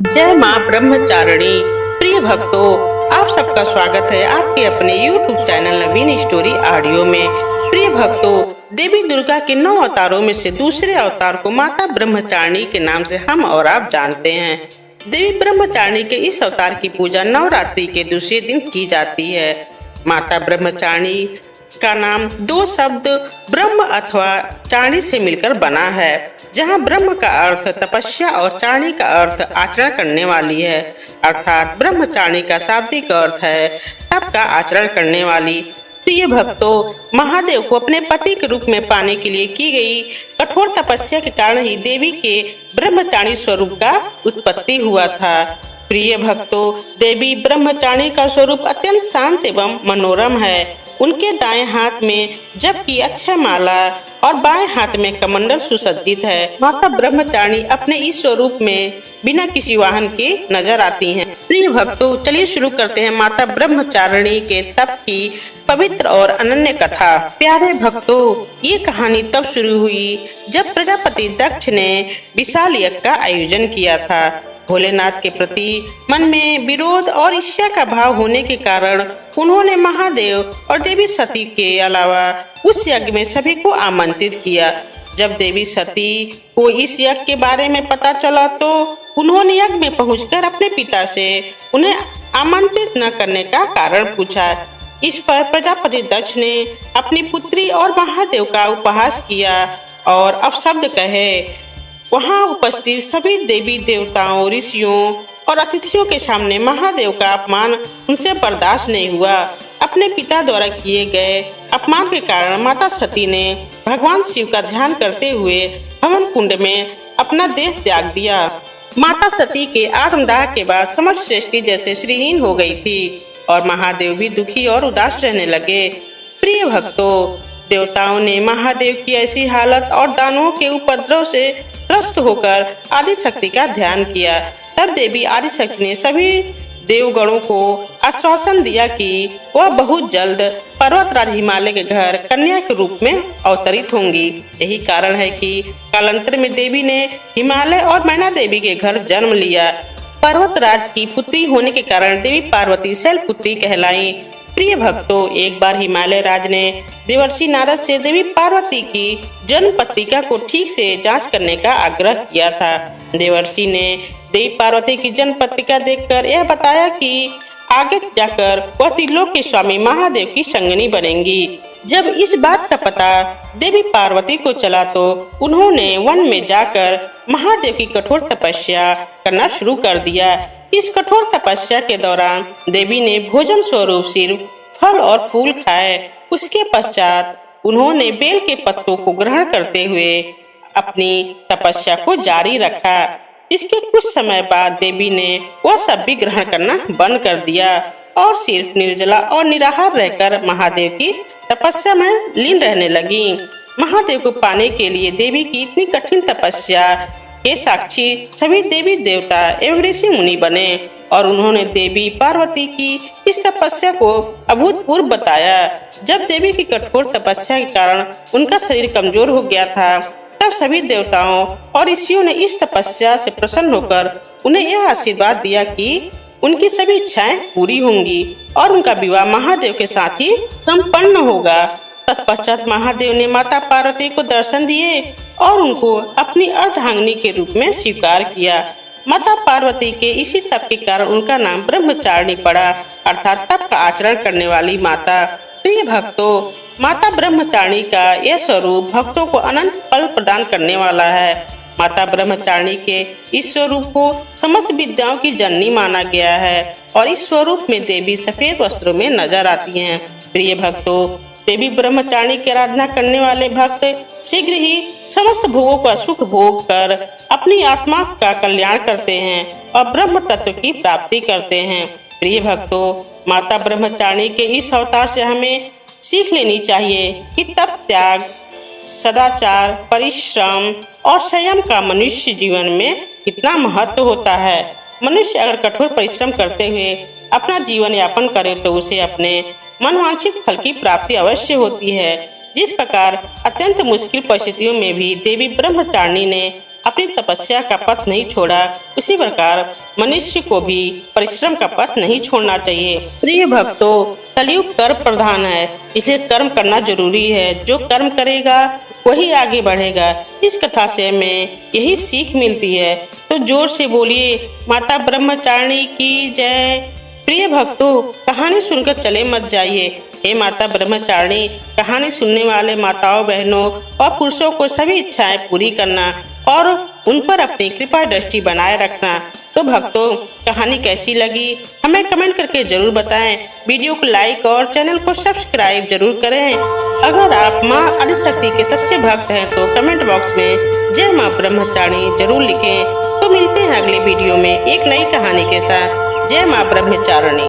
जय माँ ब्रह्मचारिणी। प्रिय भक्तों, आप सबका स्वागत है आपके अपने YouTube चैनल नवीन स्टोरी ऑडियो में। प्रिय भक्तों, देवी दुर्गा के 9 अवतारों में से दूसरे अवतार को माता ब्रह्मचारिणी के नाम से हम और आप जानते हैं। देवी ब्रह्मचारिणी के इस अवतार की पूजा नवरात्रि के दूसरे दिन की जाती है। माता ब्रह्मचारिणी का नाम 2 शब्द ब्रह्म अथवा चारिणी से मिलकर बना है, जहाँ ब्रह्म का अर्थ तपस्या और चारिणी का अर्थ आचरण करने वाली है। अर्थात ब्रह्मचारिणी का शाब्दिक अर्थ है तप का आचरण करने वाली। प्रिय भक्तों, महादेव को अपने पति के रूप में पाने के लिए की गई कठोर तपस्या के कारण ही देवी के ब्रह्मचारिणी स्वरूप का उत्पत्ति हुआ था। प्रिय भक्तों, देवी ब्रह्मचारिणी का स्वरूप अत्यंत शांत एवं मनोरम है। उनके दाएं हाथ में जप की अक्षय माला और बाएं हाथ में कमंडल सुसज्जित है। माता ब्रह्मचारिणी अपने इस स्वरूप में बिना किसी वाहन के नजर आती हैं। प्रिय भक्तों, चलिए शुरू करते हैं माता ब्रह्मचारिणी के तप की पवित्र और अनन्य कथा। प्यारे भक्तों, ये कहानी तब शुरू हुई जब प्रजापति दक्ष ने विशाल यज्ञ का आयोजन किया था। भोलेनाथ के प्रति मन में विरोध और ईर्ष्या का भाव होने के कारण उन्होंने महादेव और देवी सती के अलावा उस यज्ञ में सभी को आमंत्रित किया। जब देवी सती को इस यज्ञ के बारे में पता चला तो उन्होंने यज्ञ में पहुंचकर अपने पिता से उन्हें आमंत्रित न करने का कारण पूछा। इस पर प्रजापति दक्ष ने अपनी पुत्री और महादेव का उपहास किया और अपशब्द कहे। वहां उपस्थित सभी देवी देवताओं, ऋषियों और अतिथियों के सामने महादेव का अपमान उनसे बर्दाश्त नहीं हुआ। अपने पिता द्वारा किए गए अपमान के कारण माता सती ने भगवान शिव का ध्यान करते हुए हवन कुंड में अपना देह त्याग दिया। माता सती के आत्मदाह के बाद समस्त सृष्टि जैसे श्रीहीन हो गई थी और महादेव भी दुखी और उदास रहने लगे। प्रिय भक्तों, देवताओं ने महादेव की ऐसी हालत और दानवों के उपद्रव से त्रस्त होकर आदिशक्ति का ध्यान किया। तब देवी आदिशक्ति ने सभी देवगणों को आश्वासन दिया कि वह बहुत जल्द पर्वतराज हिमालय के घर कन्या के रूप में अवतरित होंगी। यही कारण है कि कालांतर में देवी ने हिमालय और मैना देवी के घर जन्म लिया। पर्वतराज की पुत्री होने के कारण देवी पार्वती शैलपुत्री कहलाई। प्रिय भक्तों, एक बार हिमालय राज ने देवर्षि नारद से देवी पार्वती की जन्म पत्रिका को ठीक से जांच करने का आग्रह किया था। देवर्षि ने देवी पार्वती की जन्म पत्रिका देखकर यह बताया कि आगे जाकर वह त्रिलोक के स्वामी महादेव की संगिनी बनेंगी। जब इस बात का पता देवी पार्वती को चला तो उन्होंने वन में जाकर महादेव की कठोर तपस्या करना शुरू कर दिया। इस कठोर तपस्या के दौरान देवी ने भोजन स्वरूप सिर्फ फल और फूल खाए। उसके पश्चात उन्होंने बेल के पत्तों को ग्रहण करते हुए अपनी तपस्या को जारी रखा। इसके कुछ समय बाद देवी ने वह सब भी ग्रहण करना बंद कर दिया और सिर्फ निर्जला और निराहार रहकर महादेव की तपस्या में लीन रहने लगी। महादेव को पाने के लिए देवी की इतनी कठिन तपस्या के साक्षी सभी देवी देवता एवं ऋषि मुनि बने और उन्होंने देवी पार्वती की इस तपस्या को अभूतपूर्व बताया। जब देवी की कठोर तपस्या के कारण उनका शरीर कमजोर हो गया था, तब सभी देवताओं और ऋषियों ने इस तपस्या से प्रसन्न होकर उन्हें यह आशीर्वाद दिया कि उनकी सभी इच्छाएं पूरी होंगी और उनका विवाह महादेव के साथ ही संपन्न होगा। तत्पश्चात महादेव ने माता पार्वती को दर्शन दिए और उनको अपनी अर्धांगिनी के रूप में स्वीकार किया। माता पार्वती के इसी तप के कारण उनका नाम ब्रह्मचारिणी पड़ा, अर्थात तप का आचरण करने वाली माता। प्रिय भक्तों, माता ब्रह्मचारिणी का यह स्वरूप भक्तों को अनंत फल प्रदान करने वाला है। माता ब्रह्मचारिणी के इस स्वरूप को समस्त विद्याओं की जननी माना गया है और इस स्वरूप में देवी सफेद वस्त्रों में नजर आती हैं। प्रिय भक्तों, देवी ब्रह्मचारिणी की आराधना करने वाले भक्त शीघ्र ही समस्त भोगों का सुख भोग कर अपनी आत्मा का कल्याण करते हैं और ब्रह्म तत्व की प्राप्ति करते हैं। प्रिय भक्तों, माता ब्रह्मचारिणी के इस अवतार से हमें सीख लेनी चाहिए कि तप, त्याग, सदाचार, परिश्रम और संयम का मनुष्य जीवन में कितना महत्व होता है। मनुष्य अगर कठोर परिश्रम करते हुए अपना जीवन यापन करे तो उसे अपने मनवांछित फल की प्राप्ति अवश्य होती है। जिस प्रकार अत्यंत मुश्किल परिस्थितियों में भी देवी ब्रह्मचारिणी ने अपनी तपस्या का पथ नहीं छोड़ा, उसी प्रकार मनुष्य को भी परिश्रम का पथ नहीं छोड़ना चाहिए। प्रिय भक्तों, कलयुग कर्म प्रधान है, इसलिए कर्म करना जरूरी है। जो कर्म करेगा वही आगे बढ़ेगा। इस कथा से हमें यही सीख मिलती है। तो जोर से बोलिए माता ब्रह्मचारिणी की जय। प्रिय भक्तों, कहानी सुनकर चले मत जाइए। हे माता ब्रह्मचारिणी, कहानी सुनने वाले माताओं, बहनों और पुरुषों को सभी इच्छाएं पूरी करना और उन पर अपनी कृपा दृष्टि बनाए रखना। तो भक्तों, कहानी कैसी लगी हमें कमेंट करके जरूर बताएं। वीडियो को लाइक और चैनल को सब्सक्राइब जरूर करें। अगर आप माँ आदिशक्ति के सच्चे भक्त हैं तो कमेंट बॉक्स में जय माँ ब्रह्मचारिणी जरूर लिखें। तो मिलते हैं अगले वीडियो में एक नई कहानी के साथ। जय माँ ब्रह्मचारिणी।